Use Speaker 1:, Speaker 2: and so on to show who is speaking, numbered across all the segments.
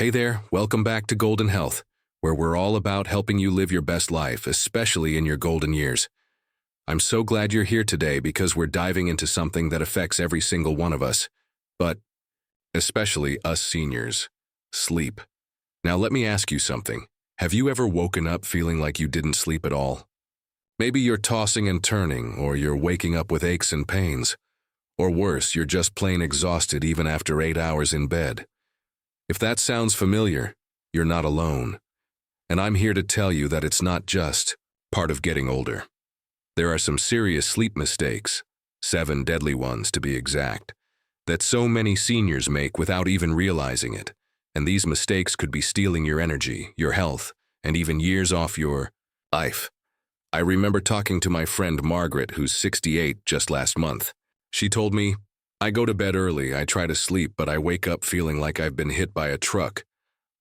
Speaker 1: Hey there, welcome back to Golden Health, where we're all about helping you live your best life, especially in your golden years. I'm so glad you're here today because we're diving into something that affects every single one of us, but especially us seniors: sleep. Now let me ask you something. Have you ever woken up feeling like you didn't sleep at all? Maybe you're tossing and turning, or you're waking up with aches and pains. Or worse, you're just plain exhausted even after 8 hours in bed. If that sounds familiar, you're not alone. And I'm here to tell you that it's not just part of getting older. There are some serious sleep mistakes, 7 deadly ones to be exact, that so many seniors make without even realizing it. And these mistakes could be stealing your energy, your health, and even years off your life. I remember talking to my friend Margaret, who's 68, just last month. She told me, "I go to bed early, I try to sleep, but I wake up feeling like I've been hit by a truck.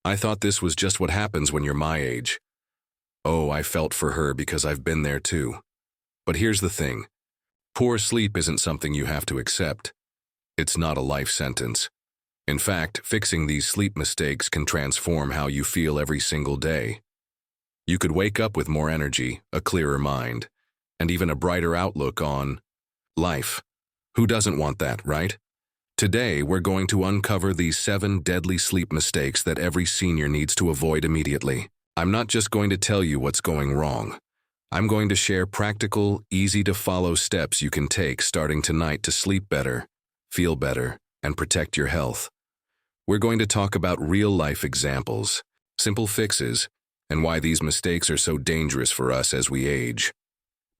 Speaker 1: I thought this was just what happens when you're my age." Oh, I felt for her because I've been there too. But here's the thing. Poor sleep isn't something you have to accept. It's not a life sentence. In fact, fixing these sleep mistakes can transform how you feel every single day. You could wake up with more energy, a clearer mind, and even a brighter outlook on life. Who doesn't want that, right? Today, we're going to uncover these 7 deadly sleep mistakes that every senior needs to avoid immediately. I'm not just going to tell you what's going wrong. I'm going to share practical, easy-to-follow steps you can take starting tonight to sleep better, feel better, and protect your health. We're going to talk about real-life examples, simple fixes, and why these mistakes are so dangerous for us as we age.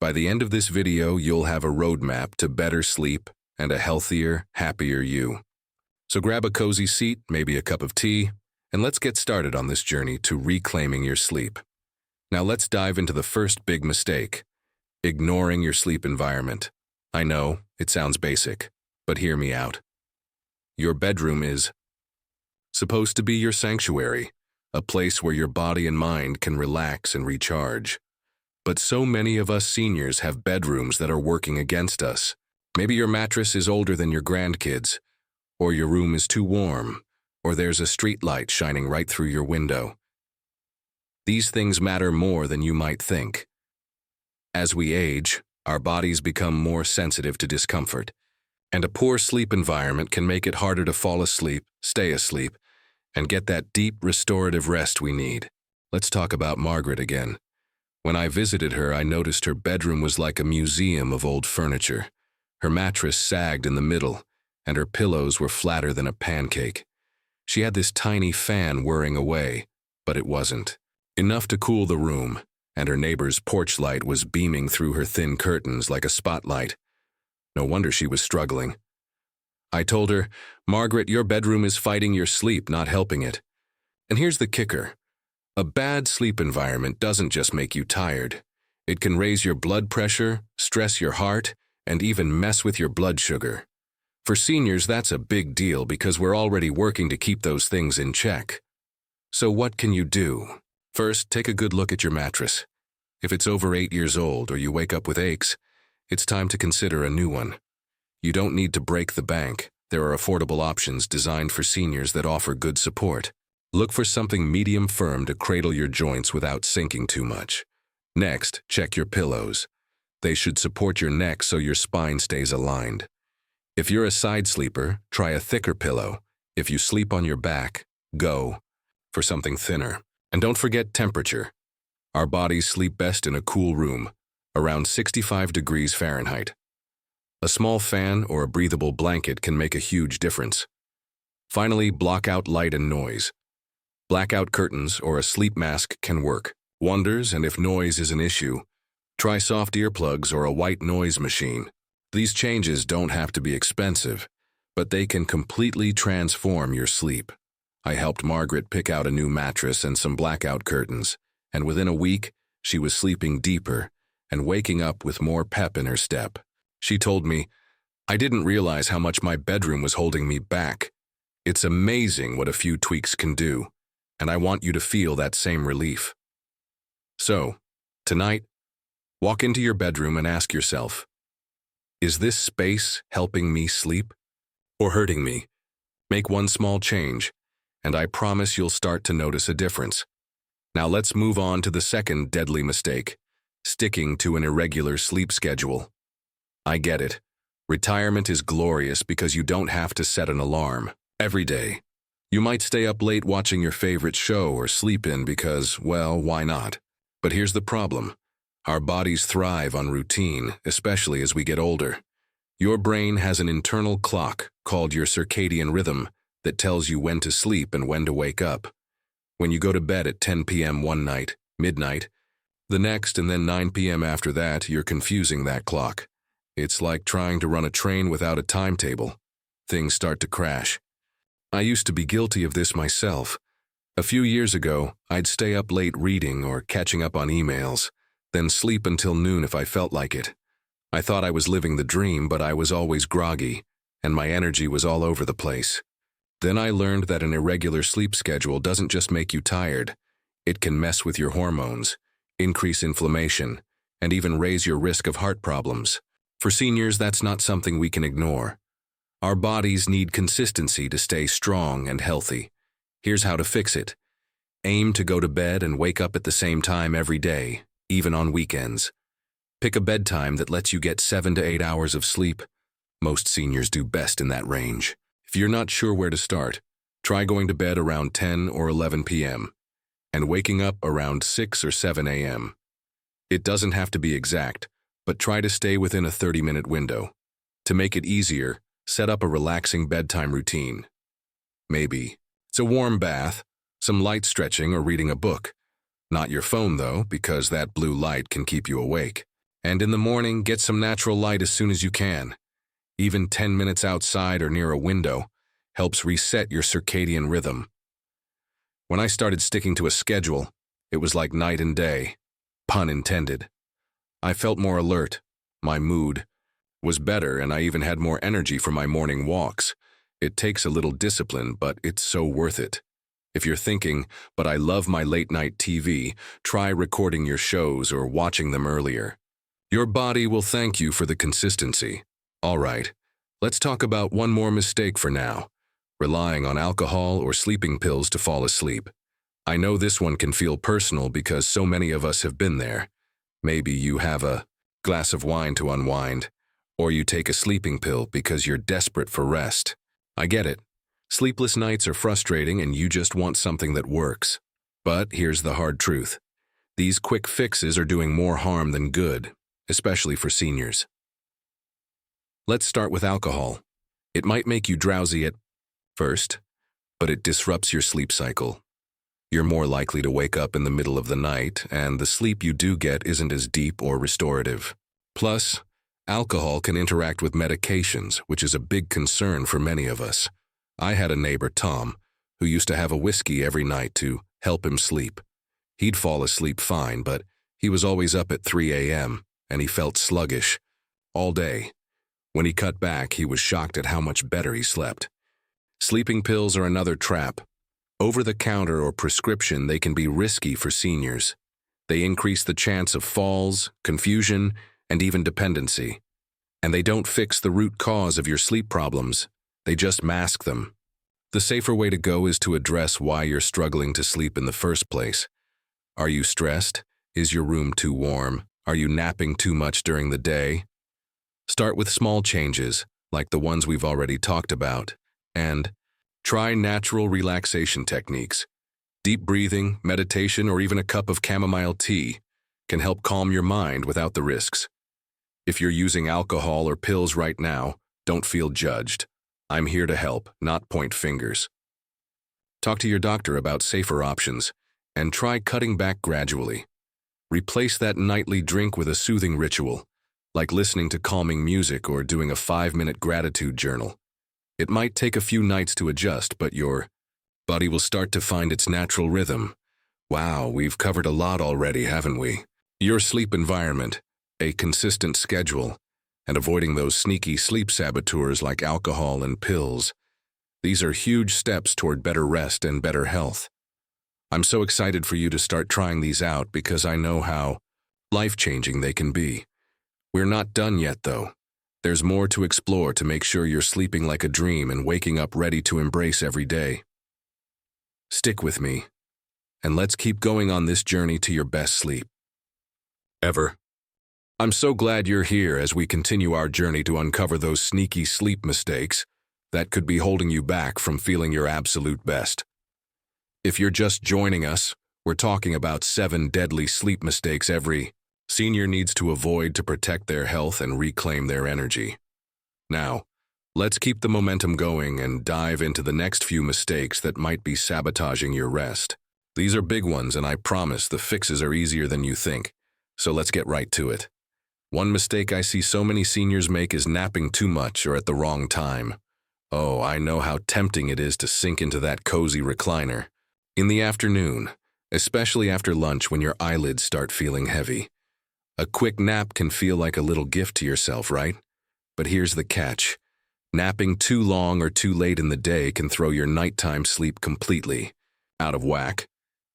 Speaker 1: By the end of this video, you'll have a roadmap to better sleep and a healthier, happier you. So grab a cozy seat, maybe a cup of tea, and let's get started on this journey to reclaiming your sleep. Now let's dive into the first big mistake: ignoring your sleep environment. I know, it sounds basic, but hear me out. Your bedroom is supposed to be your sanctuary, a place where your body and mind can relax and recharge. But so many of us seniors have bedrooms that are working against us. Maybe your mattress is older than your grandkids, or your room is too warm, or there's a street light shining right through your window. These things matter more than you might think. As we age, our bodies become more sensitive to discomfort, and a poor sleep environment can make it harder to fall asleep, stay asleep, and get that deep restorative rest we need. Let's talk about Margaret again. When I visited her, I noticed her bedroom was like a museum of old furniture. Her mattress sagged in the middle, and her pillows were flatter than a pancake. She had this tiny fan whirring away, but it wasn't enough to cool the room, and her neighbor's porch light was beaming through her thin curtains like a spotlight. No wonder she was struggling. I told her, "Margaret, your bedroom is fighting your sleep, not helping it." And here's the kicker. A bad sleep environment doesn't just make you tired. It can raise your blood pressure, stress your heart, and even mess with your blood sugar. For seniors, that's a big deal because we're already working to keep those things in check. So what can you do? First, take a good look at your mattress. If it's over 8 years old or you wake up with aches, it's time to consider a new one. You don't need to break the bank. There are affordable options designed for seniors that offer good support. Look for something medium firm to cradle your joints without sinking too much. Next, check your pillows. They should support your neck so your spine stays aligned. If you're a side sleeper, try a thicker pillow. If you sleep on your back, go for something thinner. And don't forget temperature. Our bodies sleep best in a cool room, around 65 degrees Fahrenheit. A small fan or a breathable blanket can make a huge difference. Finally, block out light and noise. Blackout curtains or a sleep mask can work wonders, and if noise is an issue, try soft earplugs or a white noise machine. These changes don't have to be expensive, but they can completely transform your sleep. I helped Margaret pick out a new mattress and some blackout curtains, and within a week, she was sleeping deeper and waking up with more pep in her step. She told me, "I didn't realize how much my bedroom was holding me back. It's amazing what a few tweaks can do, and I want you to feel that same relief." So, tonight, walk into your bedroom and ask yourself, is this space helping me sleep or hurting me? Make one small change, and I promise you'll start to notice a difference. Now let's move on to the second deadly mistake, sticking to an irregular sleep schedule. I get it. Retirement is glorious because you don't have to set an alarm every day. You might stay up late watching your favorite show or sleep in because, well, why not? But here's the problem. Our bodies thrive on routine, especially as we get older. Your brain has an internal clock called your circadian rhythm that tells you when to sleep and when to wake up. When you go to bed at 10 p.m. one night, midnight, the next, and then 9 p.m. after that, you're confusing that clock. It's like trying to run a train without a timetable. Things start to crash. I used to be guilty of this myself. A few years ago, I'd stay up late reading or catching up on emails, then sleep until noon if I felt like it. I thought I was living the dream, but I was always groggy, and my energy was all over the place. Then I learned that an irregular sleep schedule doesn't just make you tired. It can mess with your hormones, increase inflammation, and even raise your risk of heart problems. For seniors, that's not something we can ignore. Our bodies need consistency to stay strong and healthy. Here's how to fix it. Aim to go to bed and wake up at the same time every day, even on weekends. Pick a bedtime that lets you get 7 to 8 hours of sleep. Most seniors do best in that range. If you're not sure where to start, try going to bed around 10 or 11 p.m. and waking up around 6 or 7 a.m. It doesn't have to be exact, but try to stay within a 30-minute window. To make it easier, set up a relaxing bedtime routine. Maybe it's a warm bath, some light stretching, or reading a book. Not your phone, though, because that blue light can keep you awake. And in the morning, get some natural light as soon as you can. Even 10 minutes outside or near a window helps reset your circadian rhythm. When I started sticking to a schedule, it was like night and day, pun intended. I felt more alert, my mood was better, and I even had more energy for my morning walks. It takes a little discipline, but it's so worth it. If you're thinking, but I love my late-night TV, try recording your shows or watching them earlier. Your body will thank you for the consistency. All right, let's talk about one more mistake for now, relying on alcohol or sleeping pills to fall asleep. I know this one can feel personal because so many of us have been there. Maybe you have a glass of wine to unwind, or you take a sleeping pill because you're desperate for rest. I get it. Sleepless nights are frustrating and you just want something that works. But here's the hard truth. These quick fixes are doing more harm than good, especially for seniors. Let's start with alcohol. It might make you drowsy at first, but it disrupts your sleep cycle. You're more likely to wake up in the middle of the night, and the sleep you do get isn't as deep or restorative. Plus, alcohol can interact with medications, which is a big concern for many of us. I had a neighbor, Tom, who used to have a whiskey every night to help him sleep. He'd fall asleep fine, but he was always up at 3 a.m., and he felt sluggish all day. When he cut back, he was shocked at how much better he slept. Sleeping pills are another trap. Over-the-counter or prescription, they can be risky for seniors. They increase the chance of falls, confusion, and even dependency. And they don't fix the root cause of your sleep problems. They just mask them. The safer way to go is to address why you're struggling to sleep in the first place. Are you stressed? Is your room too warm? Are you napping too much during the day? Start with small changes, like the ones we've already talked about, and try natural relaxation techniques. Deep breathing, meditation, or even a cup of chamomile tea can help calm your mind without the risks. If you're using alcohol or pills right now, don't feel judged. I'm here to help, not point fingers. Talk to your doctor about safer options, and try cutting back gradually. Replace that nightly drink with a soothing ritual, like listening to calming music or doing a 5-minute gratitude journal. It might take a few nights to adjust, but your body will start to find its natural rhythm. Wow, we've covered a lot already, haven't we? Your sleep environment, a consistent schedule, and avoiding those sneaky sleep saboteurs like alcohol and pills. These are huge steps toward better rest and better health. I'm so excited for you to start trying these out because I know how life-changing they can be. We're not done yet, though. There's more to explore to make sure you're sleeping like a dream and waking up ready to embrace every day. Stick with me, and let's keep going on this journey to your best sleep ever. I'm so glad you're here as we continue our journey to uncover those sneaky sleep mistakes that could be holding you back from feeling your absolute best. If you're just joining us, we're talking about 7 deadly sleep mistakes every senior needs to avoid to protect their health and reclaim their energy. Now, let's keep the momentum going and dive into the next few mistakes that might be sabotaging your rest. These are big ones, and I promise the fixes are easier than you think. So let's get right to it. One mistake I see so many seniors make is napping too much or at the wrong time. Oh, I know how tempting it is to sink into that cozy recliner in the afternoon, especially after lunch when your eyelids start feeling heavy. A quick nap can feel like a little gift to yourself, right? But here's the catch. Napping too long or too late in the day can throw your nighttime sleep completely out of whack.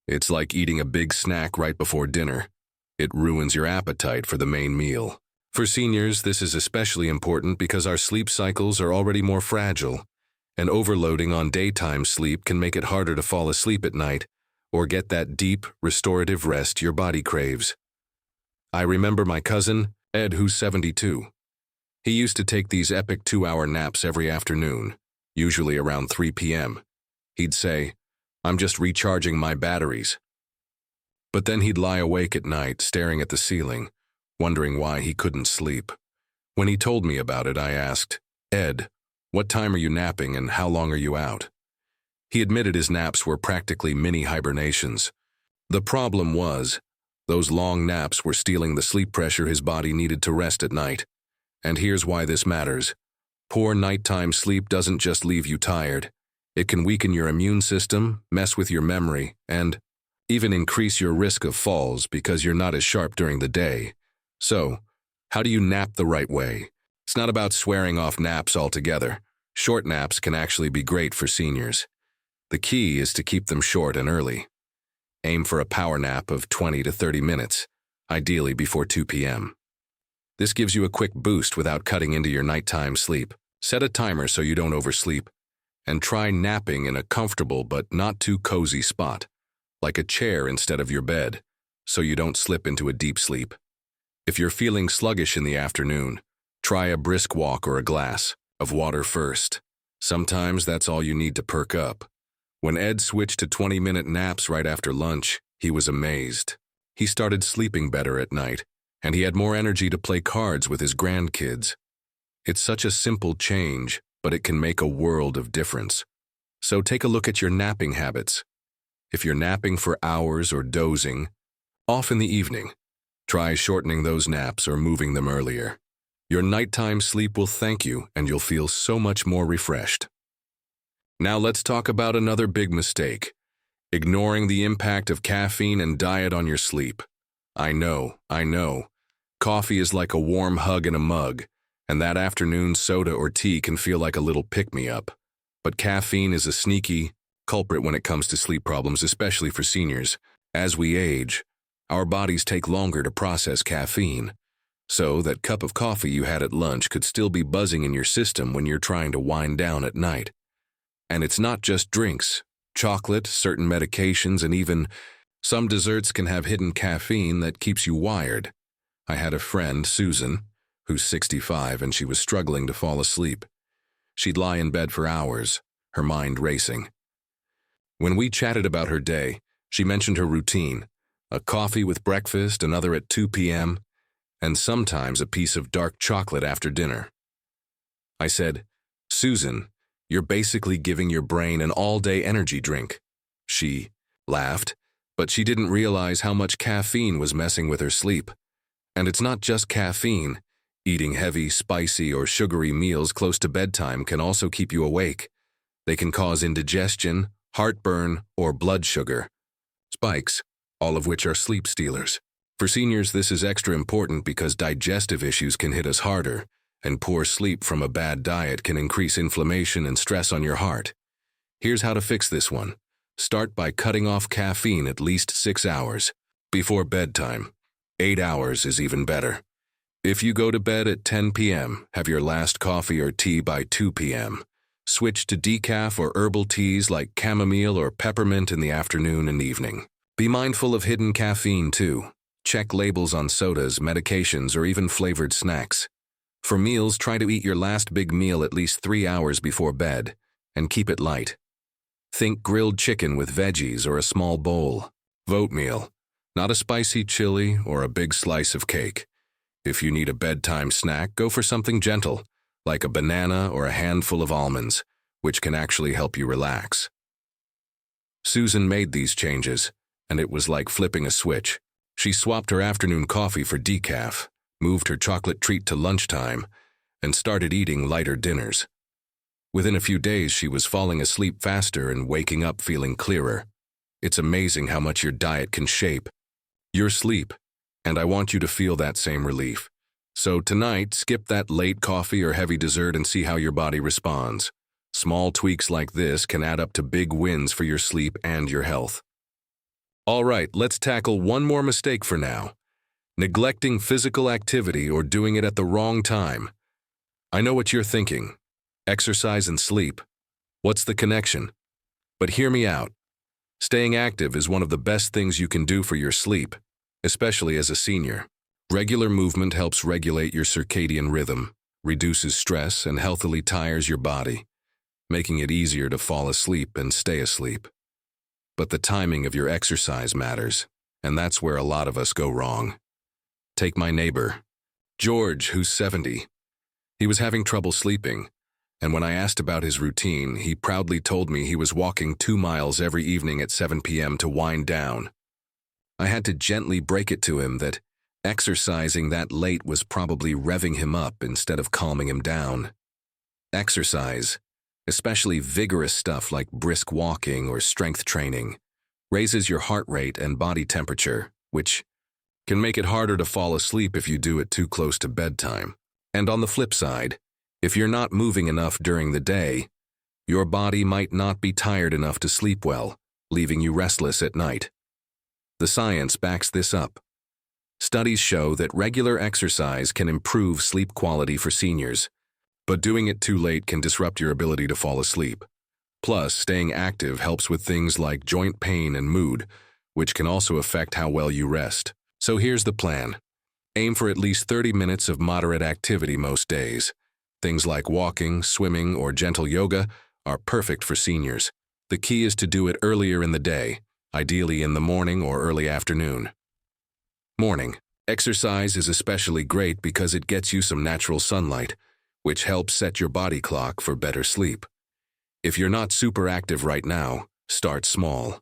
Speaker 1: It's like eating a big snack right before dinner. It ruins your appetite for the main meal. For seniors, this is especially important because our sleep cycles are already more fragile, and overloading on daytime sleep can make it harder to fall asleep at night or get that deep, restorative rest your body craves. I remember my cousin, Ed, who's 72. He used to take these epic 2-hour naps every afternoon, usually around 3 p.m. He'd say, "I'm just recharging my batteries." But then he'd lie awake at night, staring at the ceiling, wondering why he couldn't sleep. When he told me about it, I asked, "Ed, what time are you napping and how long are you out?" He admitted his naps were practically mini hibernations. The problem was, those long naps were stealing the sleep pressure his body needed to rest at night. And here's why this matters. Poor nighttime sleep doesn't just leave you tired. It can weaken your immune system, mess with your memory, and even increase your risk of falls because you're not as sharp during the day. So, how do you nap the right way? It's not about swearing off naps altogether. Short naps can actually be great for seniors. The key is to keep them short and early. Aim for a power nap of 20 to 30 minutes, ideally before 2 p.m. This gives you a quick boost without cutting into your nighttime sleep. Set a timer so you don't oversleep, and try napping in a comfortable but not too cozy spot, like a chair instead of your bed, so you don't slip into a deep sleep. If you're feeling sluggish in the afternoon, try a brisk walk or a glass of water first. Sometimes that's all you need to perk up. When Ed switched to 20-minute naps right after lunch, he was amazed. He started sleeping better at night, and he had more energy to play cards with his grandkids. It's such a simple change, but it can make a world of difference. So take a look at your napping habits. If you're napping for hours or dozing, off in the evening, try shortening those naps or moving them earlier. Your nighttime sleep will thank you, and you'll feel so much more refreshed. Now let's talk about another big mistake: ignoring the impact of caffeine and diet on your sleep. I know. Coffee is like a warm hug in a mug, and that afternoon soda or tea can feel like a little pick-me-up. But caffeine is a sneaky culprit when it comes to sleep problems, especially for seniors. As we age, our bodies take longer to process caffeine, so that cup of coffee you had at lunch could still be buzzing in your system when you're trying to wind down at night. And it's not just drinks. Chocolate, certain medications, and even some desserts can have hidden caffeine that keeps you wired. I had a friend, Susan, who's 65, and she was struggling to fall asleep. She'd lie in bed for hours, her mind racing. When we chatted about her day, she mentioned her routine: a coffee with breakfast, another at 2 p.m., and sometimes a piece of dark chocolate after dinner. I said, "Susan, you're basically giving your brain an all-day energy drink." She laughed, but she didn't realize how much caffeine was messing with her sleep. And it's not just caffeine. Eating heavy, spicy, or sugary meals close to bedtime can also keep you awake. They can cause indigestion, heartburn, or blood sugar spikes, all of which are sleep stealers. For seniors, this is extra important because digestive issues can hit us harder, and poor sleep from a bad diet can increase inflammation and stress on your heart. Here's how to fix this one. Start by cutting off caffeine at least 6 hours before bedtime. 8 hours is even better. If you go to bed at 10 p.m., have your last coffee or tea by 2 p.m. Switch to decaf or herbal teas like chamomile or peppermint in the afternoon and evening. Be mindful of hidden caffeine too. Check labels on sodas, medications, or even flavored snacks. For meals, try to eat your last big meal at least 3 hours before bed, and keep it light. Think grilled chicken with veggies or a small bowl. Oatmeal, not a spicy chili or a big slice of cake. If you need a bedtime snack, go for something gentle, like a banana or a handful of almonds, which can actually help you relax. Susan made these changes, and it was like flipping a switch. She swapped her afternoon coffee for decaf, moved her chocolate treat to lunchtime, and started eating lighter dinners. Within a few days, she was falling asleep faster and waking up feeling clearer. It's amazing how much your diet can shape your sleep, and I want you to feel that same relief. So tonight, skip that late coffee or heavy dessert and see how your body responds. Small tweaks like this can add up to big wins for your sleep and your health. All right, let's tackle one more mistake for now. Neglecting physical activity or doing it at the wrong time. I know what you're thinking. Exercise and sleep. What's the connection? But hear me out. Staying active is one of the best things you can do for your sleep, especially as a senior. Regular movement helps regulate your circadian rhythm, reduces stress, and healthily tires your body, making it easier to fall asleep and stay asleep. But the timing of your exercise matters, and that's where a lot of us go wrong. Take my neighbor, George, who's 70. He was having trouble sleeping, and when I asked about his routine, he proudly told me he was walking 2 miles every evening at 7 p.m. to wind down. I had to gently break it to him that exercising that late was probably revving him up instead of calming him down. Exercise, especially vigorous stuff like brisk walking or strength training, raises your heart rate and body temperature, which can make it harder to fall asleep if you do it too close to bedtime. And on the flip side, if you're not moving enough during the day, your body might not be tired enough to sleep well, leaving you restless at night. The science backs this up. Studies show that regular exercise can improve sleep quality for seniors, but doing it too late can disrupt your ability to fall asleep. Plus, staying active helps with things like joint pain and mood, which can also affect how well you rest. So here's the plan. Aim for at least 30 minutes of moderate activity most days. Things like walking, swimming, or gentle yoga are perfect for seniors. The key is to do it earlier in the day, ideally in the morning or early afternoon. Morning. Exercise is especially great because it gets you some natural sunlight, which helps set your body clock for better sleep. If you're not super active right now, start small.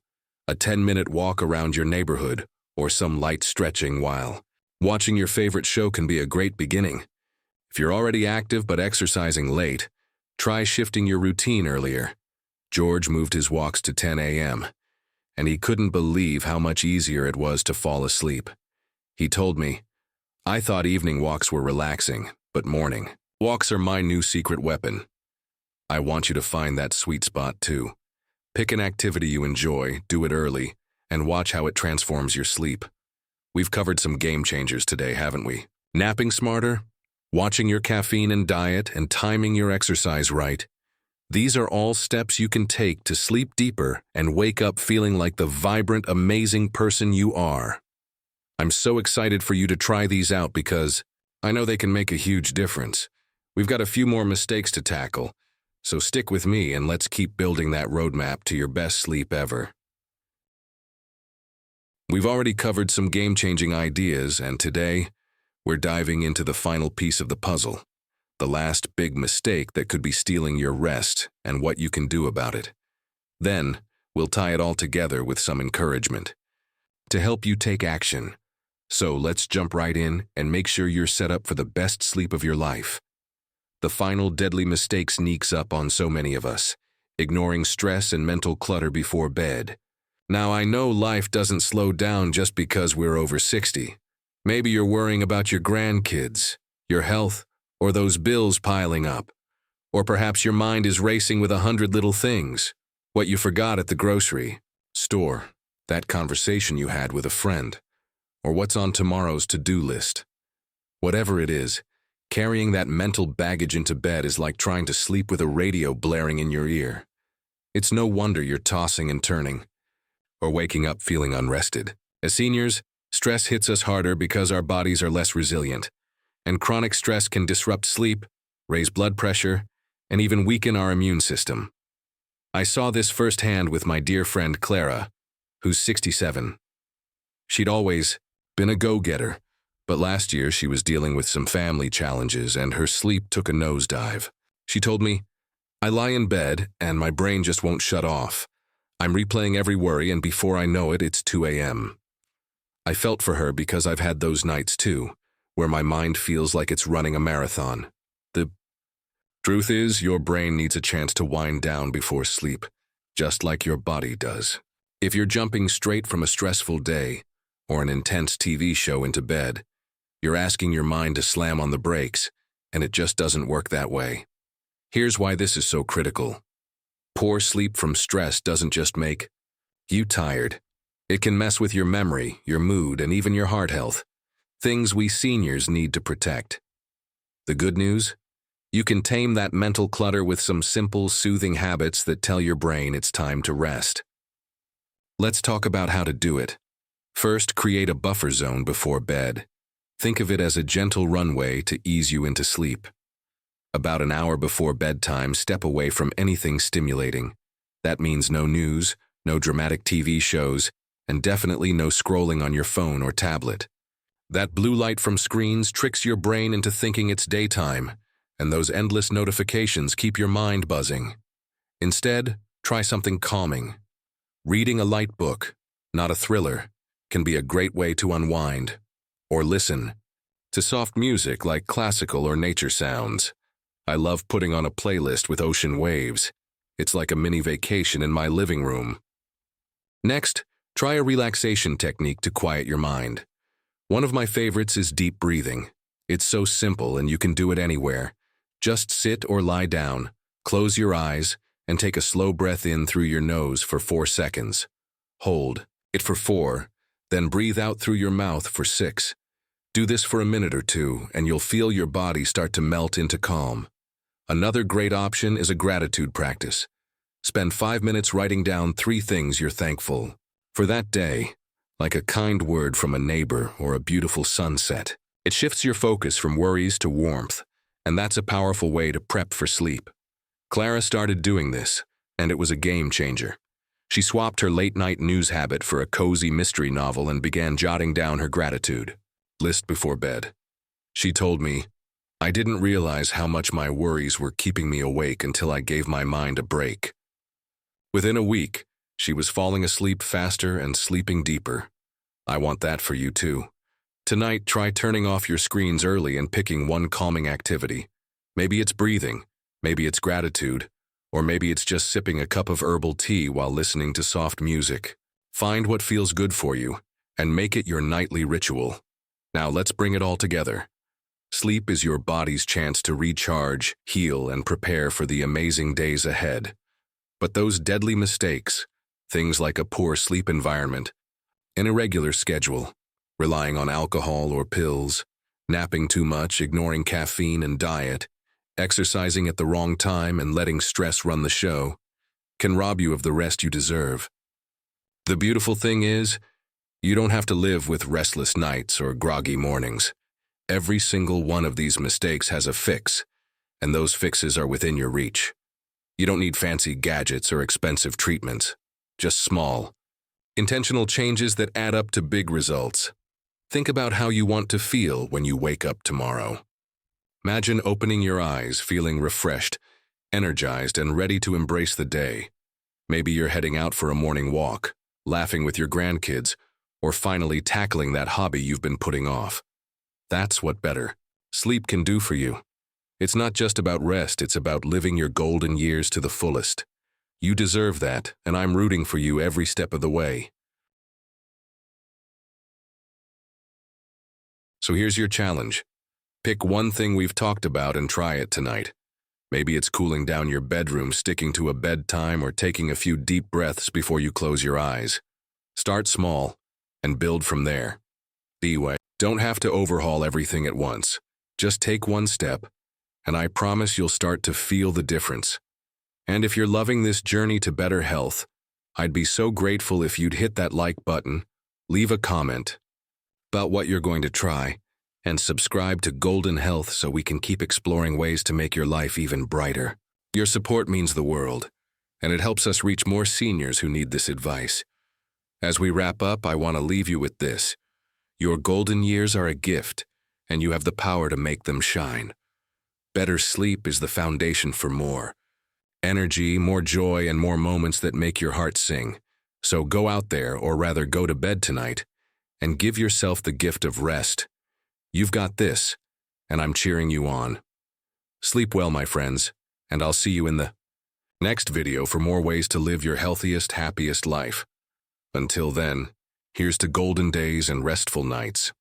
Speaker 1: A 10-minute walk around your neighborhood, or some light stretching while watching your favorite show can be a great beginning. If you're already active but exercising late, try shifting your routine earlier. George moved his walks to 10 a.m., and he couldn't believe how much easier it was to fall asleep. He told me, "I thought evening walks were relaxing, but morning walks are my new secret weapon." I want you to find that sweet spot too. Pick an activity you enjoy, do it early, and watch how it transforms your sleep. We've covered some game changers today, haven't we? Napping smarter, watching your caffeine and diet, and timing your exercise right. These are all steps you can take to sleep deeper and wake up feeling like the vibrant, amazing person you are. I'm so excited for you to try these out because I know they can make a huge difference. We've got a few more mistakes to tackle, so stick with me and let's keep building that roadmap to your best sleep ever. We've already covered some game-changing ideas, and today, we're diving into the final piece of the puzzle, the last big mistake that could be stealing your rest and what you can do about it. Then, we'll tie it all together with some encouragement to help you take action. So let's jump right in and make sure you're set up for the best sleep of your life. The final deadly mistake sneaks up on so many of us, ignoring stress and mental clutter before bed. Now, I know life doesn't slow down just because we're over 60. Maybe you're worrying about your grandkids, your health, or those bills piling up. Or perhaps your mind is racing with 100 little things. What you forgot at the grocery store, that conversation you had with a friend, or what's on tomorrow's to-do list. Whatever it is, Carrying that mental baggage into bed is like trying to sleep with a radio blaring in your ear. It's no wonder you're tossing and turning, or waking up feeling unrested. As seniors, stress hits us harder because our bodies are less resilient, and chronic stress can disrupt sleep, raise blood pressure, and even weaken our immune system. I saw this firsthand with my dear friend Clara, who's 67. She'd always been a go-getter, but last year she was dealing with some family challenges and her sleep took a nosedive. She told me, "I lie in bed and my brain just won't shut off. I'm replaying every worry and before I know it, it's 2 a.m. I felt for her because I've had those nights too, where my mind feels like it's running a marathon. The truth is, your brain needs a chance to wind down before sleep, just like your body does. If you're jumping straight from a stressful day or an intense TV show into bed, you're asking your mind to slam on the brakes, and it just doesn't work that way. Here's why this is so critical. Poor sleep from stress doesn't just make you tired. It can mess with your memory, your mood, and even your heart health. Things we seniors need to protect. The good news? You can tame that mental clutter with some simple, soothing habits that tell your brain it's time to rest. Let's talk about how to do it. First, create a buffer zone before bed. Think of it as a gentle runway to ease you into sleep. About an hour before bedtime, step away from anything stimulating. That means no news, no dramatic TV shows, and definitely no scrolling on your phone or tablet. That blue light from screens tricks your brain into thinking it's daytime, and those endless notifications keep your mind buzzing. Instead, try something calming. Reading a light book, not a thriller, can be a great way to unwind. Or listen to soft music like classical or nature sounds. I love putting on a playlist with ocean waves. It's like a mini vacation in my living room. Next, try a relaxation technique to quiet your mind. One of my favorites is deep breathing. It's so simple and you can do it anywhere. Just sit or lie down, close your eyes, and take a slow breath in through your nose for 4 seconds. Hold it for 4, then breathe out through your mouth for 6. Do this for a minute or 2, and you'll feel your body start to melt into calm. Another great option is a gratitude practice. Spend 5 minutes writing down 3 things you're thankful for that day, like a kind word from a neighbor or a beautiful sunset. It shifts your focus from worries to warmth, and that's a powerful way to prep for sleep. Clara started doing this, and it was a game changer. She swapped her late-night news habit for a cozy mystery novel and began jotting down her gratitude list before bed. She told me, "I didn't realize how much my worries were keeping me awake until I gave my mind a break." Within a week, she was falling asleep faster and sleeping deeper. I want that for you too. Tonight, try turning off your screens early and picking one calming activity. Maybe it's breathing, maybe it's gratitude, or maybe it's just sipping a cup of herbal tea while listening to soft music. Find what feels good for you and make it your nightly ritual. Now let's bring it all together. Sleep is your body's chance to recharge, heal, and prepare for the amazing days ahead. But those deadly mistakes, things like a poor sleep environment, an irregular schedule, relying on alcohol or pills, napping too much, ignoring caffeine and diet, exercising at the wrong time and letting stress run the show, can rob you of the rest you deserve. The beautiful thing is, you don't have to live with restless nights or groggy mornings. Every single one of these mistakes has a fix, and those fixes are within your reach. You don't need fancy gadgets or expensive treatments, just small, intentional changes that add up to big results. Think about how you want to feel when you wake up tomorrow. Imagine opening your eyes, feeling refreshed, energized, and ready to embrace the day. Maybe you're heading out for a morning walk, laughing with your grandkids, or finally tackling that hobby you've been putting off. That's what better sleep can do for you. It's not just about rest, it's about living your golden years to the fullest. You deserve that, and I'm rooting for you every step of the way. So here's your challenge. Pick one thing we've talked about and try it tonight. Maybe it's cooling down your bedroom, sticking to a bedtime, or taking a few deep breaths before you close your eyes. Start small and build from there. Anyway, don't have to overhaul everything at once. Just take one step, and I promise you'll start to feel the difference. And if you're loving this journey to better health, I'd be so grateful if you'd hit that like button, leave a comment about what you're going to try, and subscribe to Golden Health so we can keep exploring ways to make your life even brighter. Your support means the world, and it helps us reach more seniors who need this advice. As we wrap up, I want to leave you with this. Your golden years are a gift, and you have the power to make them shine. Better sleep is the foundation for more energy, more joy, and more moments that make your heart sing. So go out there, or rather go to bed tonight, and give yourself the gift of rest. You've got this, and I'm cheering you on. Sleep well, my friends, and I'll see you in the next video for more ways to live your healthiest, happiest life. Until then, here's to golden days and restful nights.